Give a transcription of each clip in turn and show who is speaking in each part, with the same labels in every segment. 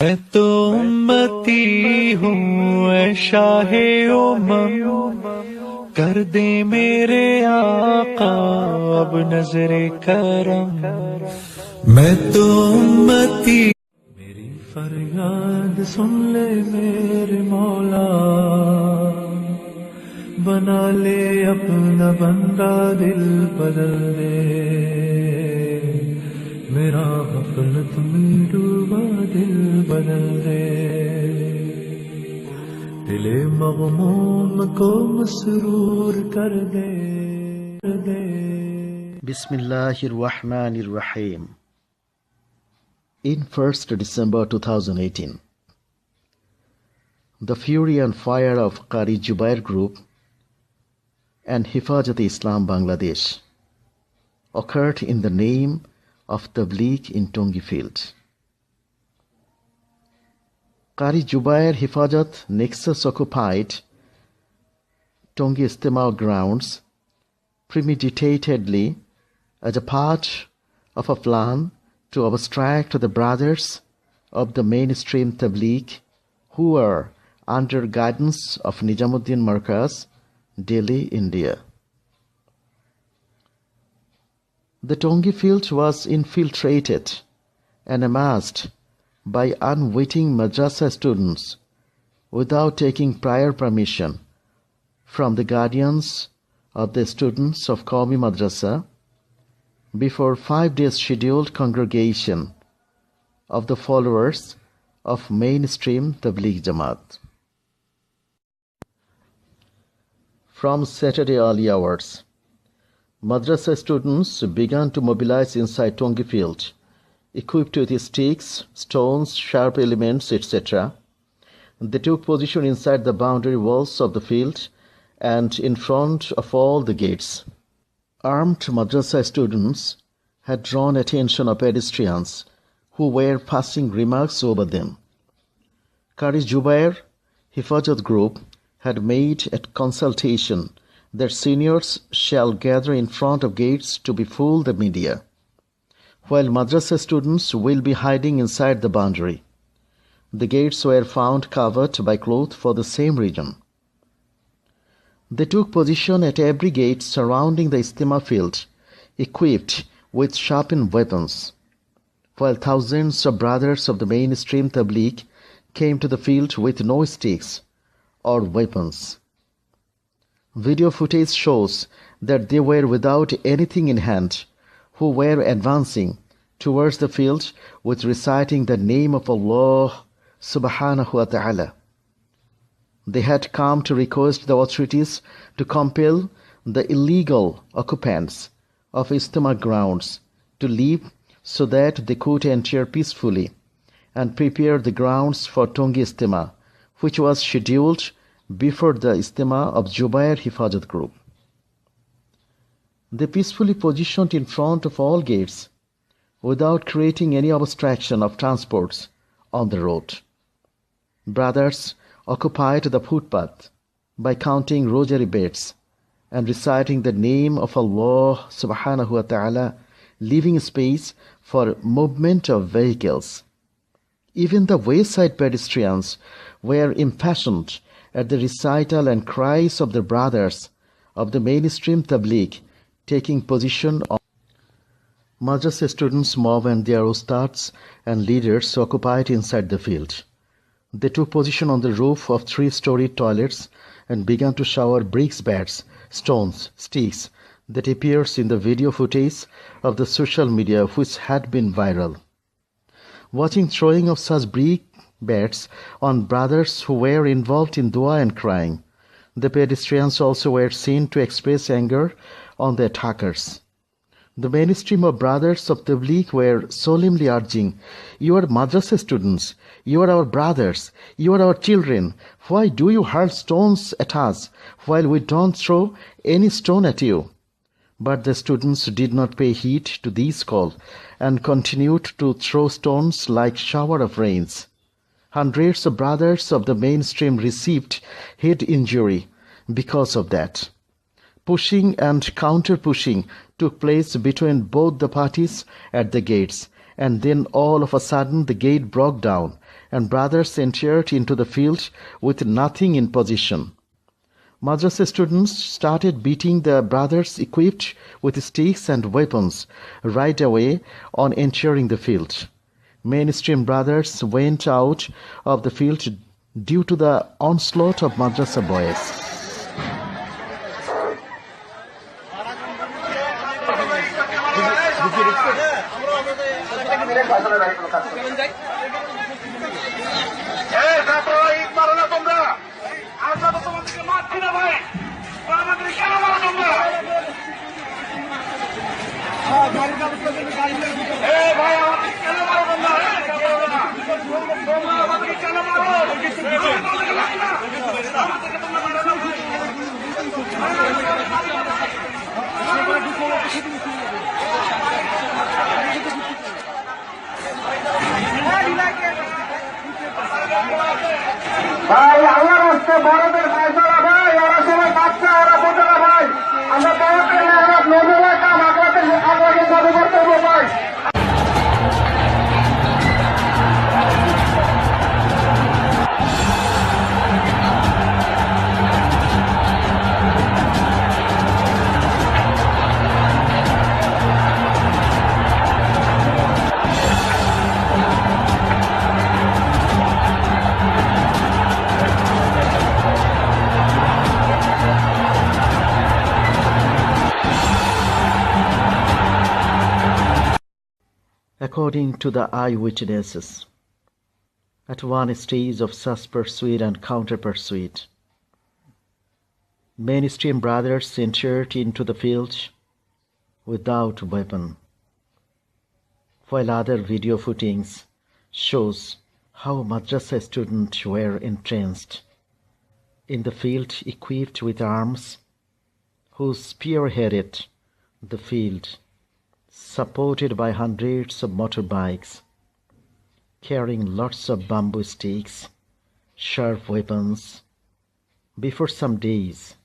Speaker 1: मैं तो उम्मती हूँ ऐ शाहे उमम, कर दे मेरे आका अब नजरे करम। मैं तो उम्मती, मेरी फरियाद सुन ले मेरे मौला, बना ले अपना बंदा, दिल बदल दे मेरा, गफलत में डूबा दिल बदल दे, दिले मगमूम को मसरूर कर दे।
Speaker 2: Bismillahirrahmanirrahim. In 1st December 2018, the fury and fire of Qari Jubair Group and Hifazat-e-Islam Bangladesh occurred in the name of Tabligh in Tongi Field. Qari Jubair Hifazat nexus occupied Tongi Ijtema grounds premeditatedly as a part of a plan to abstract the brothers of the mainstream Tabligh who were under guidance of Nizamuddin Markaz, Delhi, India. The Tongi field was infiltrated and amassed by unwitting madrasa students without taking prior permission from the guardians of the students of Qawmi Madrasa before 5 days scheduled congregation of the followers of mainstream Tabligh Jamaat. From Saturday early hours, Madrasa students began to mobilize inside Tongi field, equipped with sticks, stones, sharp elements, etc. They took position inside the boundary walls of the field and in front of all the gates. Armed madrasa students had drawn attention of pedestrians who were passing remarks over them. Qari Jubair Hifazat Group had made a consultation that seniors shall gather in front of gates to befool the media, while madrasa students will be hiding inside the boundary. The gates were found covered by cloth for the same reason. They took position at every gate surrounding the Ijtema field, equipped with sharpened weapons, while thousands of brothers of the mainstream Tabligh came to the field with no sticks or weapons. Video footage shows that they were without anything in hand, who were advancing towards the field with reciting the name of Allah subhanahu wa ta'ala. They had come to request the authorities to compel the illegal occupants of Ijtema grounds to leave so that they could enter peacefully and prepare the grounds for Tongi Ijtema, which was scheduled before the Ijtema of Jubair Hifazat Group. They peacefully positioned in front of all gates without creating any obstruction of transports on the road. Brothers occupied the footpath by counting rosary beads and reciting the name of Allah subhanahu wa ta'ala, leaving space for movement of vehicles. Even the wayside pedestrians were impassioned at the recital and cries of the brothers of the mainstream Tabligh taking position on. Madrasa students mob and their ustads and leaders occupied inside the field. They took position on the roof of 3-story toilets and began to shower bricks, bats, stones, sticks that appears in the video footage of the social media which had been viral. Watching throwing of such brick bats on brothers who were involved in dua and crying, the pedestrians also were seen to express anger on the attackers. The mainstream of brothers of Tabligh were solemnly urging, "You are madrasa students, you are our brothers, you are our children. Why do you hurl stones at us while we don't throw any stone at you?" But the students did not pay heed to this call and continued to throw stones like shower of rains. Hundreds of brothers of the mainstream received head injury because of that. Pushing and counter-pushing took place between both the parties at the gates, and then all of a sudden the gate broke down and brothers entered into the field with nothing in possession. Madrasa students started beating the brothers equipped with sticks and weapons right away on entering the field. Mainstream brothers went out of the field due to the onslaught of madrasa boys.
Speaker 3: ভাই আমার হচ্ছে বড়দের ফয়সালা ভাই, ওরা সবাই বাচ্চা, ওরা বোঝে না ভাই। আমরা বড়দের নজরে কাম আপনাকে চালু করতে হবে ভাই।
Speaker 2: According to the eyewitnesses, at one stage of such pursuit and counter-pursuit, mainstream brothers entered into the field without weapon, while other video footings shows how madrasa students were entrenched in the field equipped with arms, who spearheaded the field, supported by hundreds of motorbikes, carrying lots of bamboo sticks, sharp weapons, before some days,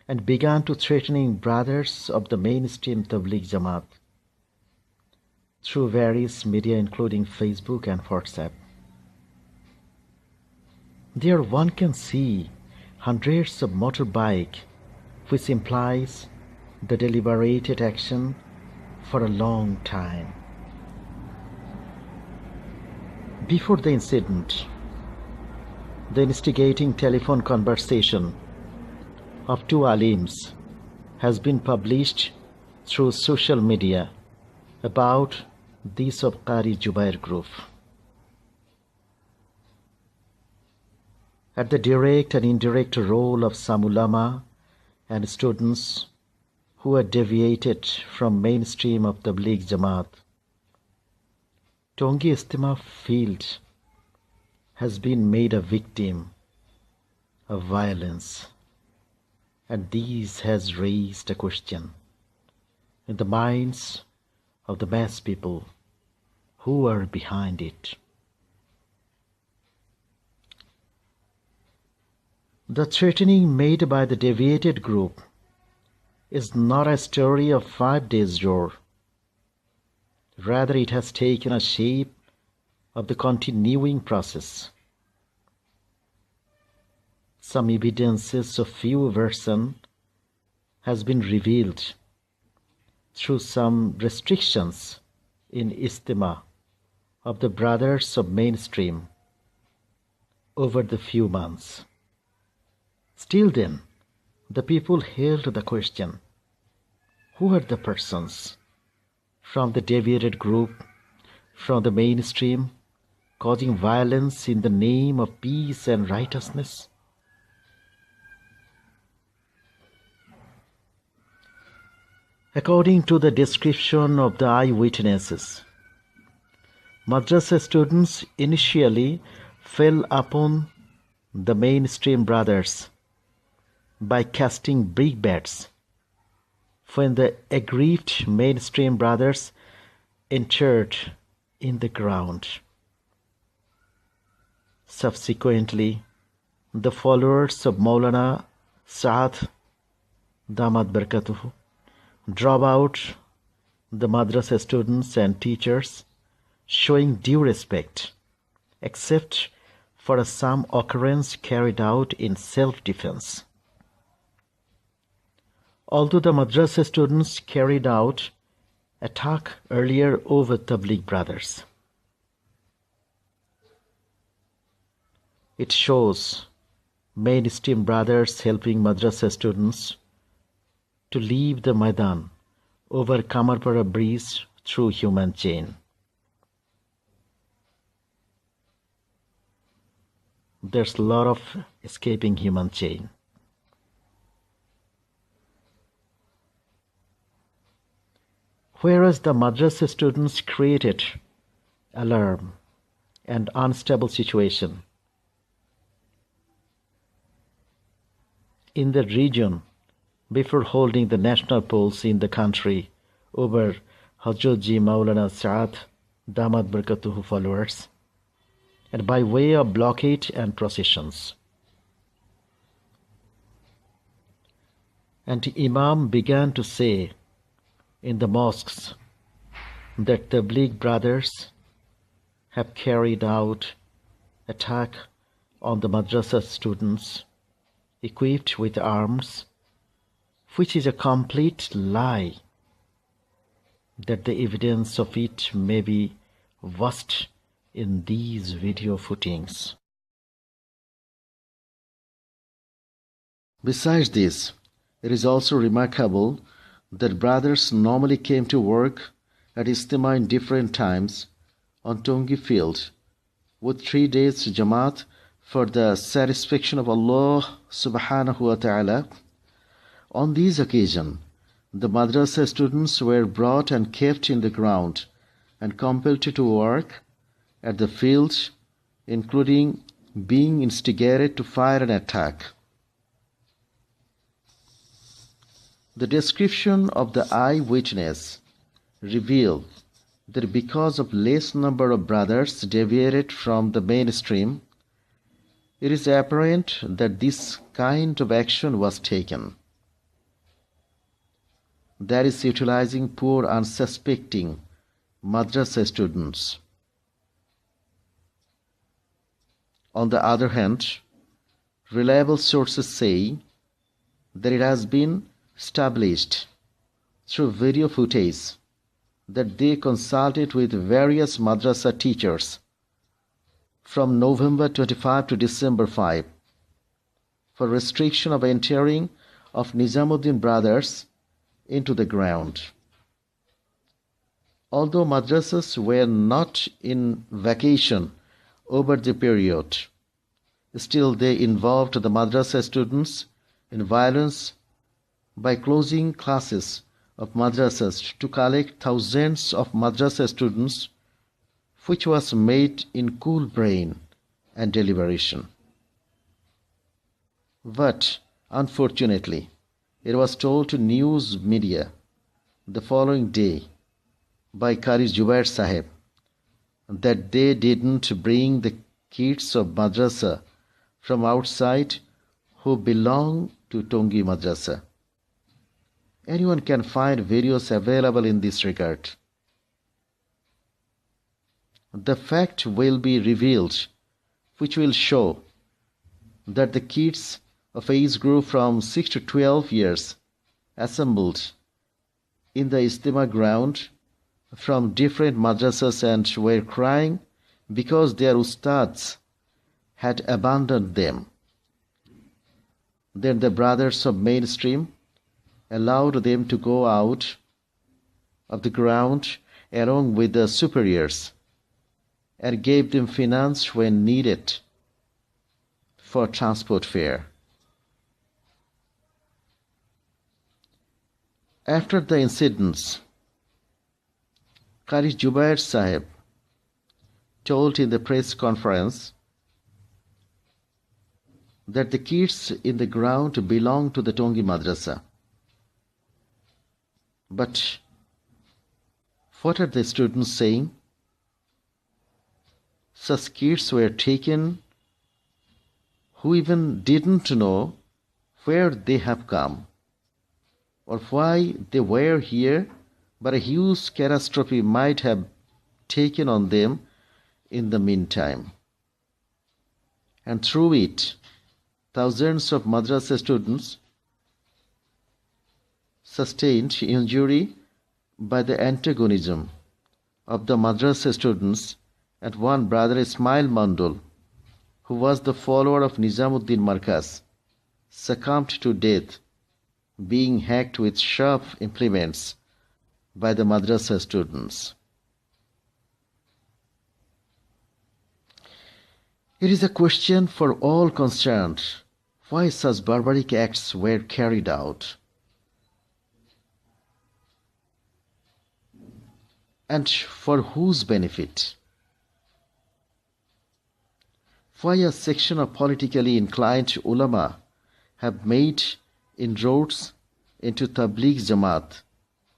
Speaker 2: and began to threatening brothers of the mainstream Tabligh Jamaat through various media including Facebook and WhatsApp. There one can see hundreds of motorbikes, which implies the deliberated action for a long time. Before the incident, the instigating telephone conversation of two alims has been published through social media about this of Qari Jubair group. At the direct and indirect role of some ulama and students who are deviated from mainstream of Tabligh Jamaat, Tongi Ijtema field has been made a victim of violence, and this has raised a question in the minds of the mass people who are behind it. The threatening made by the deviated group is not a story of 5 days' war. Rather, it has taken a shape of the continuing process. Some evidences of few version has been revealed through some restrictions in Ijtema of the brothers of mainstream over the few months. Still then, the people held the question, who are the persons from the deviated group, from the mainstream, causing violence in the name of peace and righteousness? According to the description of the eyewitnesses, madrasa students initially fell upon the mainstream brothers by casting brickbats when the aggrieved mainstream brothers entered in the ground. Subsequently, the followers of Maulana Saad Damat Barakatuhu drove out the madrasa students and teachers, showing due respect except for some occurrence carried out in self-defense. Although the madrasa students carried out attack earlier over Tabligh brothers, it shows mainstream brothers helping madrasa students to leave the Maidan over Kamarpara bridge through human chain. There's a lot of escaping human chain. Whereas the madrasa students created alarm and unstable situation in the region before holding the national polls in the country over Hazrat Ji Maulana Saad Damat Barakatuhu followers, and by way of blockade and processions. And Imam began to say in the mosques that the Tabligh brothers have carried out attack on the madrasa students equipped with arms, which is a complete lie, that the evidence of it may be watched in these video footings. Besides this, it is also remarkable that brothers normally came to work at Ijtema in different times on Tongi field with 3 days Jamaat for the satisfaction of Allah subhanahu wa ta'ala. On these occasions, the madrasa students were brought and kept in the ground and compelled to work at the field, including being instigated to fire an attack. The description of the eyewitness revealed that because of less number of brothers deviated from the mainstream, it is apparent that this kind of action was taken. That is, utilizing poor unsuspecting madrasa students. On the other hand, reliable sources say that it has been established through video footage that they consulted with various madrasa teachers from November 25 to December 5 for restriction of entering of Nizamuddin brothers into the ground. Although madrasas were not in vacation over the period, still they involved the madrasa students in violence by closing classes of madrasas to collect thousands of madrasa students, which was made in cool brain and deliberation. But unfortunately, it was told to news media the following day by Qari Jubair Sahib that they didn't bring the kids of madrasa from outside who belong to Tongi Madrasa. Anyone can find videos available in this regard. The fact will be revealed, which will show that the kids of age group from 6 to 12 years assembled in the Ijtema ground from different madrasas and were crying because their ustads had abandoned them. Then the brothers of mainstream allowed them to go out of the ground along with the superiors and gave them finance when needed for transport fare. After the incidents, Qari Jubair Sahib told in the press conference that the kids in the ground belong to the Tongi Madrasa. But what are the students saying? Such kids were taken who even didn't know where they have come or why they were here, but a huge catastrophe might have taken on them in the meantime. and through it, thousands of madrasa students sustained injury by the antagonism of the madrasa students, and one brother Ismail Mandol, who was the follower of Nizamuddin Markaz, succumbed to death, being hacked with sharp implements by the madrasa students. It is a question for all concerned why such barbaric acts were carried out, and for whose benefit. Why a section of politically inclined ulama have made inroads into Tabligh Jamaat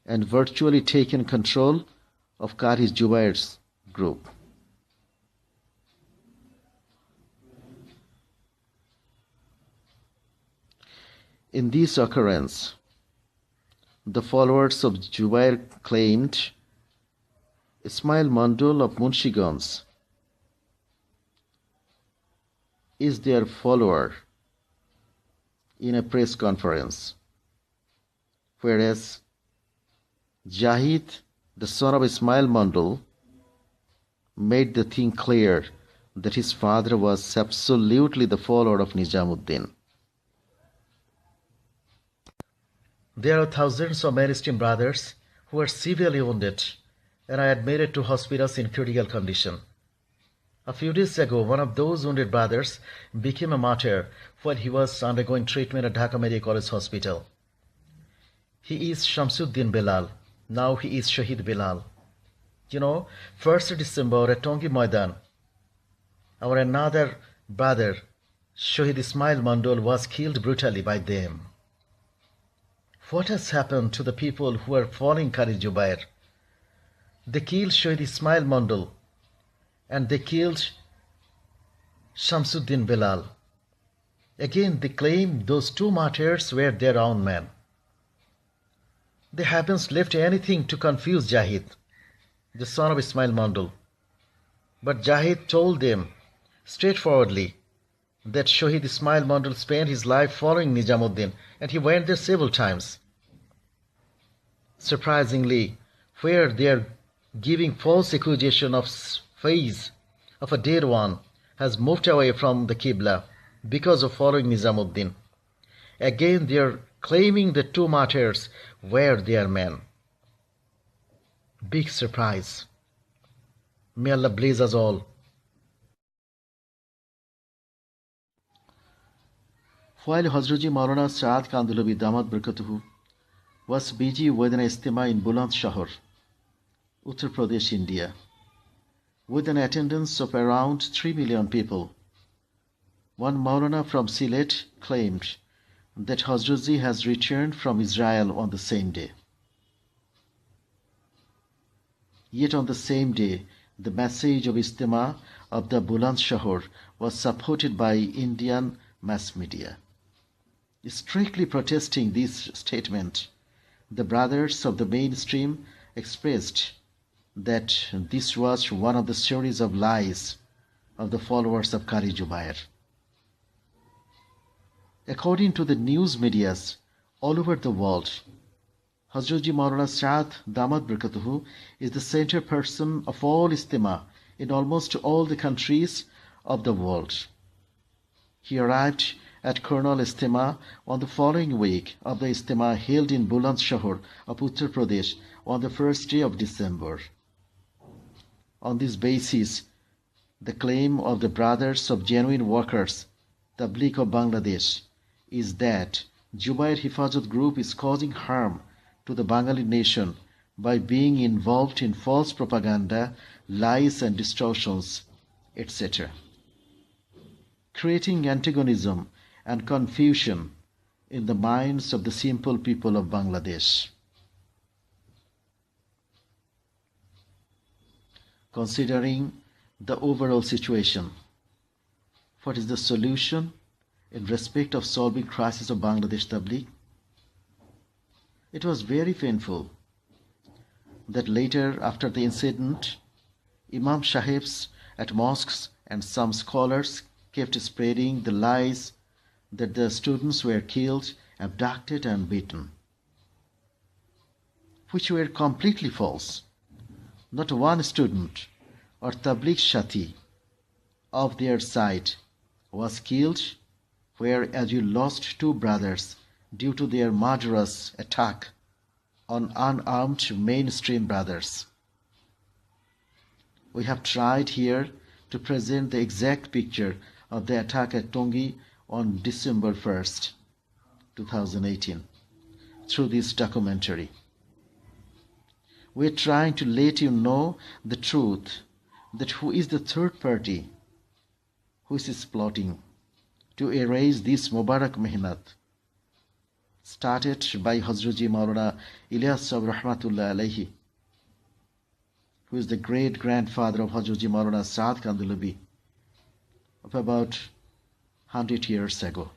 Speaker 2: and virtually taken control of Qari Jubair's group. In this occurrence, the followers of Jubair claimed Ismail Mandol of Munshigans is their follower in a press conference, whereas Jahid, the son of Ismail Mandol, made the thing clear that his father was absolutely the follower of Nizamuddin. There are thousands of my esteemed brothers who are severely wounded and are admitted to hospitals in critical condition. A few days ago, one of those wounded brothers became a martyr while he was undergoing treatment at Dhaka Medical College Hospital. He is Shamsuddin Bilal. Now he is Shahid Bilal. 1st December at Tongi Maidan, our another brother, Shahid Ismail Mandol, was killed brutally by them. What has happened to the people who are following Qari Jubair? They killed Shahid Ismail Mandol and they killed Shamsuddin Bilal. Again, they claim those two martyrs were their own men. They haven't left anything to confuse Jahid, the son of Ismail Mandol. But Jahid told them straightforwardly that Shahid Ismail Mandol spent his life following Nizamuddin, and he went there several times. Surprisingly, where they are giving false accusation of face of a dead one has moved away from the Qibla because of following Nizamuddin. Again, they are claiming the two martyrs were their men. Big surprise. May Allah bless us all. While Hazrat Maulana Saad Kandhlawi Damat Barakatuhu was busy with an Ijtema in Bulandshahr, Uttar Pradesh, India, with an attendance of around 3 million people, one Maulana from Sylhet claimed that Hazrat has returned from Israel on the same day. Yet on the same day, the message of Ijtema of the Bulandshahr was supported by Indian mass media. Strictly protesting this statement, the brothers of the mainstream expressed that this was one of the series of lies of the followers of Qari Jubair. According to the news medias all over the world, Hazrat Maulana Saad Damat Barakatuhu is the center person of all Ijtema in almost all the countries of the world. He arrived at Colonel Ijtema on the following week of the Ijtema held in Bulandshahr of Uttar Pradesh on the first day of December. On this basis, the claim of the Brothers of Genuine Workers, Tabligh of Bangladesh, is that Jubair Hifazat group is causing harm to the Bengali nation by being involved in false propaganda, lies and distortions, etc., creating antagonism and confusion in the minds of the simple people of Bangladesh. Considering the overall situation, what is the solution in respect of solving crisis of Bangladesh Tabligh? It was very painful that later, after the incident, Imam Sahibs at mosques and some scholars kept spreading the lies that the students were killed, abducted and beaten, which were completely false. Not one student or Tabligh Sathi of their side was killed, whereas you lost 2 brothers due to their murderous attack on unarmed mainstream brothers. We have tried here to present the exact picture of the attack at Tongi on December 1st, 2018 through this documentary. We're trying to let you know the truth, that who is the third party who is plotting to erase this Mubarak Mehnat, started by Hazratji Maulana Ilyas Sahib Rahmatullah Alayhi, who is the great-grandfather of Hazratji Maulana Saad Kandhlawi of about 100 years ago.